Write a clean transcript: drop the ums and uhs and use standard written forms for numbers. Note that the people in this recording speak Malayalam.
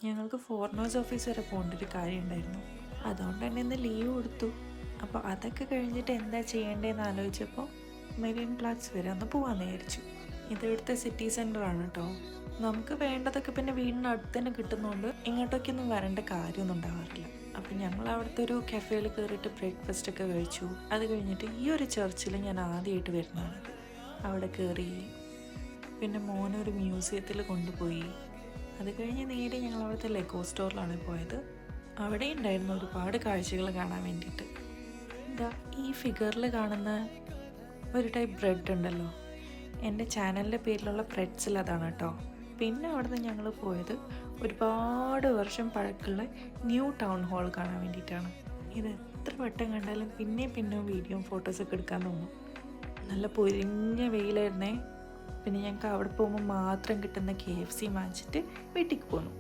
ഞങ്ങൾക്ക് ഫോറിനേഴ്സ് ഓഫീസ് വരെ പോകേണ്ട ഒരു കാര്യം ഉണ്ടായിരുന്നു. അതുകൊണ്ട് തന്നെ ഇന്ന് ലീവ് കൊടുത്തു. അപ്പോൾ അതൊക്കെ കഴിഞ്ഞിട്ട് എന്താ ചെയ്യേണ്ടതെന്ന് ആലോചിച്ചപ്പോൾ മെരീൻ പ്ലാറ്റ്സ് വരെ ഒന്ന് പോകാമെന്ന് വിചാരിച്ചു. ഇവിടുത്തെ സിറ്റി സെൻ്ററാണ് കേട്ടോ. നമുക്ക് വേണ്ടതൊക്കെ പിന്നെ വീടിനടുത്ത് തന്നെ കിട്ടുന്നതുകൊണ്ട് ഇങ്ങോട്ടേക്കൊന്നും വരേണ്ട കാര്യമൊന്നും ഉണ്ടാവാറില്ല. അപ്പം ഞങ്ങൾ അവിടുത്തെ ഒരു കഫേയിൽ കയറിയിട്ട് ബ്രേക്ക്ഫാസ്റ്റ് ഒക്കെ കഴിച്ചു. അത് കഴിഞ്ഞിട്ട് ഈ ഒരു ചർച്ചിൽ ഞാൻ ആദ്യമായിട്ട് വരുന്നതാണ്. അവിടെ കയറി, പിന്നെ മോനെ ഒരു മ്യൂസിയത്തിൽ കൊണ്ടുപോയി. അത് കഴിഞ്ഞ് നേരെ ഞങ്ങൾ അവിടുത്തെ ലെഗോ സ്റ്റോറിലാണ് പോയത്. അവിടെ ഉണ്ടായിരുന്നു ഒരുപാട് കാഴ്ചകൾ കാണാൻ വേണ്ടിയിട്ട്. എന്താ ഈ ഫിഗറിൽ കാണുന്ന ഒരു ടൈപ്പ് ബ്രെഡ് ഉണ്ടല്ലോ, എൻ്റെ ചാനലിൻ്റെ പേരിലുള്ള പ്രെറ്റ്സിൽ അതാണ് കേട്ടോ. പിന്നെ അവിടുന്ന് ഞങ്ങൾ പോയത് ഒരുപാട് വർഷം പഴക്കമുള്ള ന്യൂ ടൗൺ ഹാൾ കാണാൻ വേണ്ടിയിട്ടാണ്. ഇത് എത്ര വട്ടം കണ്ടാലും പിന്നെയും വീഡിയോയും ഫോട്ടോസൊക്കെ എടുക്കാൻ തോന്നും. നല്ല പൊരിഞ്ഞ വെയിലായിരുന്നേ. പിന്നെ ഞങ്ങൾക്ക് അവിടെ പോകുമ്പോൾ മാത്രം കിട്ടുന്ന KFC വാങ്ങിച്ചിട്ട് വീട്ടിലേക്ക് പോന്നു.